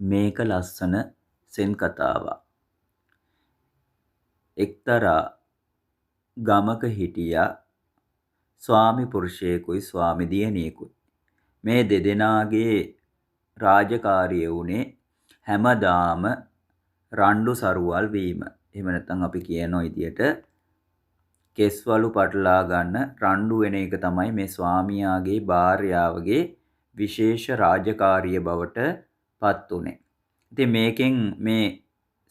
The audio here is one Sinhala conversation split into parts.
මේක ලස්සන සෙන් කතාවක්. එක්තරා ගමක හිටියා ස්වාමි පුරුෂයෙකුයි ස්වාමි දියණියකුයි. මේ දෙදෙනාගේ රාජකාරිය වුණේ හැමදාම රණ්ඩු සරුවල් වීම. එහෙම නැත්නම් අපි කියන විදියට කෙස්වලු පටලා ගන්න රණ්ඩු වෙන එක තමයි මේ ස්වාමියාගේ භාර්යාවගේ විශේෂ රාජකාරිය බවට පත් උනේ. ඉතින් මේකෙන් මේ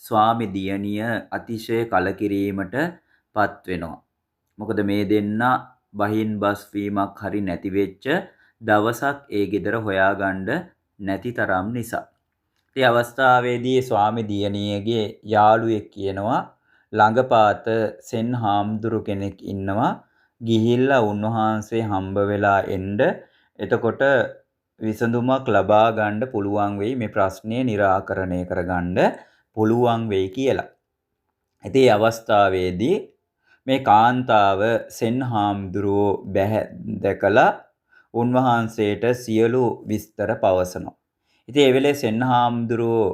ස්වාමි දියණිය අතිශය කලකිරීමට පත් වෙනවා. මොකද මේ දෙන්නා බහින් බස් වීමක් හරි නැති වෙච්ච දවසක් ඒ ගෙදර හොයාගන්න නැති තරම් නිසා. ඒ අවස්ථාවේදී ස්වාමි දියණියගේ යාළුවෙක් කියනවා ළඟපාත සෙන් හාමුදුරු කෙනෙක් ඉන්නවා ගිහිල්ලා උන්වහන්සේ හම්බ වෙලා එන්න එතකොට විසඳුමක් ලබා ගන්න පුළුවන් වෙයි මේ ප්‍රශ්නේ निराකරණය කරගන්න පුළුවන් වෙයි කියලා. ඉතින් මේ අවස්ථාවේදී මේ කාන්තාව සෙන් හාමුදුරුවෝ දැකලා උන්වහන්සේට සියලු විස්තර පවසනවා. ඉතින් ඒ වෙලේ සෙන් හාමුදුරුවෝ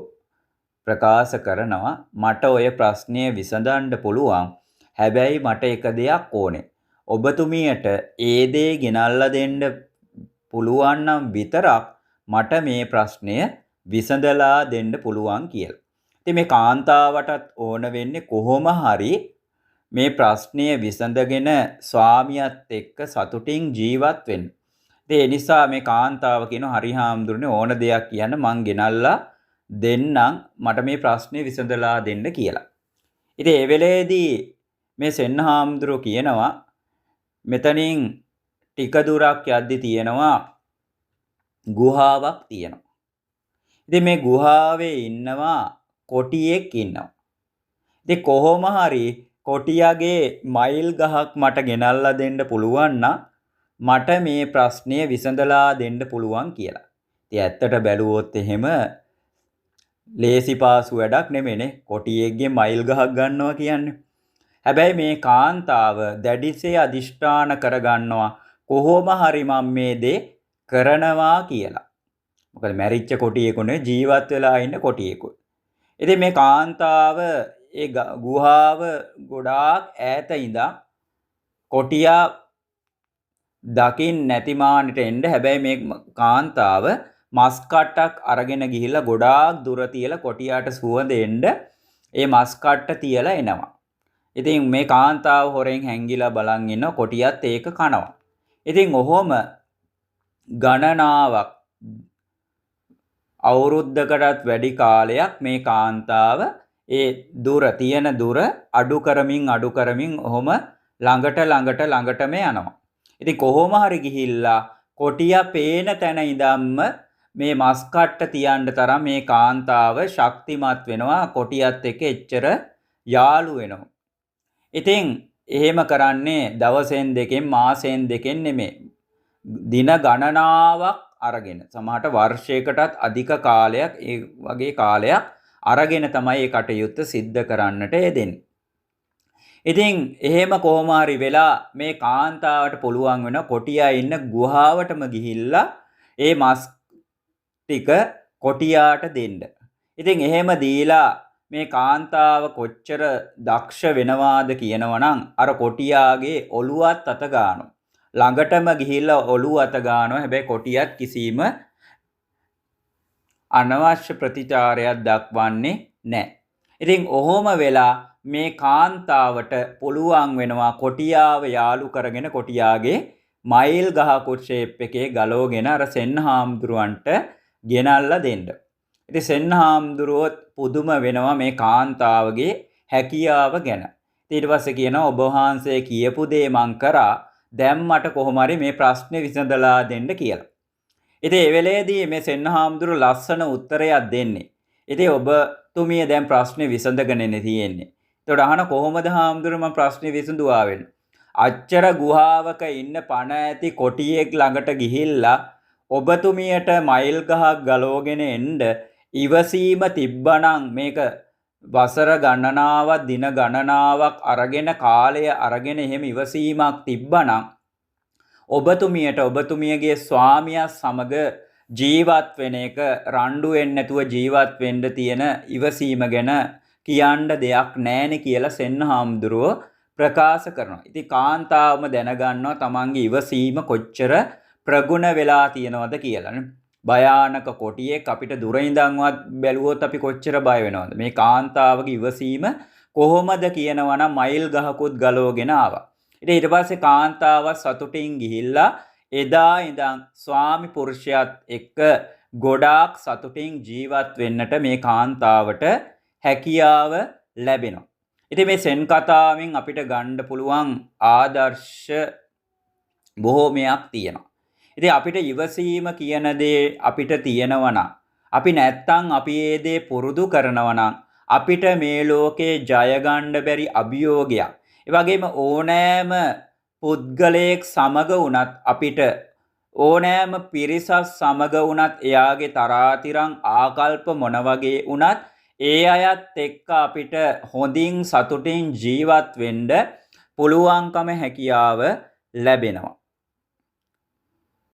ප්‍රකාශ කරනවා මට ඔය ප්‍රශ්නය විසඳන්න පුළුවන්. හැබැයි මට එක දෙයක් ඕනේ. ඔබතුමියට ඒ දේ ගෙනල්ලා දෙන්න පුළුවන් නම් විතරක් මට මේ ප්‍රශ්නය විසඳලා දෙන්න පුළුවන් කියලා. ඉතින් මේ කාන්තාවටත් ඕන වෙන්නේ කොහොම හරි මේ ප්‍රශ්නය විසඳගෙන ස්වාමියාත් එක්ක සතුටින් ජීවත් වෙන්න. ඒ නිසා මේ කාන්තාව කියන හරි හාමුදුරනේ ඕන දෙයක් කියන්න මං ගෙනල්ලා දෙන්නම් මට මේ ප්‍රශ්නේ විසඳලා දෙන්න කියලා. ඉතින් ඒ වෙලේදී මේ සෙන් හාමුදුරුවෝ කියනවා මෙතනින් ටික දුරක් යද්දි තියෙනවා ගුහාවක් තියෙනවා. ඉතින් මේ ගුහාවේ ඉන්නවා කොටියෙක් ඉන්නවා. ඉතින් කොහොම හරි කොටියාගේ මයිල් ගහක් මට ගෙනල්ලා දෙන්න පුළුවන් නම් මට මේ ප්‍රශ්නය විසඳලා දෙන්න පුළුවන් කියලා. ඉතින් ඇත්තට බැලුවොත් එහෙම ලේසි පාසු වැඩක් නෙමෙයිනේ කොටියෙක්ගේ මයිල් ගහක් ගන්නවා කියන්නේ. හැබැයි මේ කාන්තාව දැඩිසේ අදිෂ්ඨාන කරගන්නවා කොහොම හරි මම මේ දේ කරනවා කියලා. මොකද මැරිච්ච කොටියෙකුනේ ජීවත් වෙලා ඉන්න කොටියෙකුයි. ඉතින් මේ කාන්තාව ඒ ගුහාව ගොඩාක් ඈත ඉඳන් කොටියා දකින් නැති මානෙට එන්න හැබැයි මේ කාන්තාව මස් කට්ටක් අරගෙන ගිහිල්ලා ගොඩාක් දුර තියලා කොටියාට සුවඳ එන්න ඒ මස් කට්ට තියලා එනවා. ඉතින් මේ කාන්තාව හොරෙන් හැංගිලා බලන් ඉන්න කොටියත් ඒක කනවා. ඉතින් ඔහොම ගණනාවක් අවුරුද්දකටත් වැඩි කාලයක් මේ කාන්තාව ඒ තියෙන දුර අඩු කරමින් ඔහොම ළඟටම යනවා. ඉතින් කොහොම හරි ගිහිල්ලා කොටියා පේන තැන ඉඳන්ම මේ මස් කට්ට තියන්න තරම් මේ කාන්තාව ශක්තිමත් වෙනවා කොටියත් එක්ක එච්චර යාළු වෙනවා. ඉතින් එහෙම කරන්නේ දවසෙන් දෙකෙන් මාසෙන් දෙකෙන් නෙමෙයි. දින ගණනාවක් අරගෙන සමහරට වර්ෂයකටත් අධික කාලයක් ඒ වගේ කාලයක් අරගෙන තමයි මේ කටයුත්ත සිද්ධ කරන්නට යෙදෙන්නේ. ඉතින් එහෙම කොහොම හරි වෙලා මේ කාන්තාවට පුළුවන් වෙන කොටියා ඉන්න ගුහාවටම ගිහිල්ලා ඒ මස් ටික කොටියාට දෙන්න. ඉතින් එහෙම දීලා මේ කාන්තාව කොච්චර දක්ෂ වෙනවාද කියනවනම් අර කොටියාගේ ඔළුවත් අත ගන්නවා. ළඟටම ගිහිල්ලා ඔළුව අත ගන්නවා. හැබැයි කොටියත් කිසිම අනවශ්‍ය ප්‍රතිචාරයක් දක්වන්නේ නැහැ. ඉතින් ඔහොම වෙලා මේ කාන්තාවට පුළුවන් වෙනවා කොටියාව යාළු කරගෙන කොටියාගේ මයිල් ගහකුත් ෂේප් එකේ ගලවගෙන අර සෙන් හාමුදුරුවන්ට ගෙනල්ලා දෙන්න. ඉතින් සෙන් හාමුදුරුවෝ පුදුම වෙනවා මේ කාන්තාවගේ හැකියාව ගැන. ඊට පස්සේ කියනවා ඔබ වහන්සේ කියපු දේ මං කරා. දැන් මට කොහොම හරි මේ ප්‍රශ්නේ විසඳලා දෙන්න කියලා. ඉතින් ඒ වෙලේදී මේ සෙන් හාමුදුරුවෝ ලස්සන උත්තරයක් දෙන්නේ. ඉතින් ඔබතුමිය දැන් ප්‍රශ්නේ විසඳගෙනනේ තියෙන්නේ. ඒතකොට අහන කොහොමද හාමුදුරුවෝ මම ප්‍රශ්නේ විසඳුවා වෙන්නේ? අච්චර ගුහාවක ඉන්න පණ ඇති කොටියෙක් ළඟට ගිහිල්ලා ඔබතුමියට මයිල් ගහක් ගලවගෙන එන්න ඉවසීම තිබ්බනම් මේක වසර ගණනාවක් දින ගණනාවක් අරගෙන කාලය අරගෙන එහෙම ඉවසීමක් තිබ්බනම් ඔබතුමියට ඔබතුමියගේ ස්වාමියා සමග ජීවත් වෙන එක රණ්ඩු වෙන්නේ නැතුව ජීවත් වෙන්න තියෙන ඉවසීම ගැන කියන්න දෙයක් නැහැනේ කියලා සෙන්න හාමුදුරුවෝ ප්‍රකාශ කරනවා. ඉතින් කාන්තාවම දැනගන්නවා තමන්ගේ ඉවසීම කොච්චර ප්‍රගුණ වෙලා තියෙනවද කියලා. භයානක කොටියෙක් අපිට දුර ඉඳන්වත් බැලුවොත් අපි කොච්චර බය වෙනවද? මේ කාන්තාවගේ ඉවසීම කොහොමද කියනවා නම් මයිල් ගහකුත් ගලවගෙන ආවා. ඉතින් ඊට පස්සේ කාන්තාව සතුටින් ගිහිල්ලා එදා ඉඳන් ස්වාමි පුරුෂයාත් එක්ක ගොඩාක් සතුටින් ජීවත් වෙන්නට මේ කාන්තාවට හැකියාව ලැබෙනවා. ඉතින් මේ සෙන් කතාවෙන් අපිට ගන්න පුළුවන් ආදර්ශ බොහෝමයක් තියෙනවා. ඉතින් අපිට ඉවසීම කියන දේ අපිට තියෙනවා නම් අපි නැත්තම් අපි ඒ දේ පුරුදු කරනවා නම් අපිට මේ ලෝකේ ජය ගන්න බැරි අභියෝගයක්. ඒ වගේම ඕනෑම පුද්ගලයෙක් සමග වුණත් අපිට ඕනෑම පිරිසක් සමග වුණත් එයාගේ තරාතිරම් ආකල්ප මොන වගේ වුණත් ඒ අයත් එක්ක අපිට හොඳින් සතුටින් ජීවත් වෙන්න පුළුවන්කම හැකියාව ලැබෙනවා.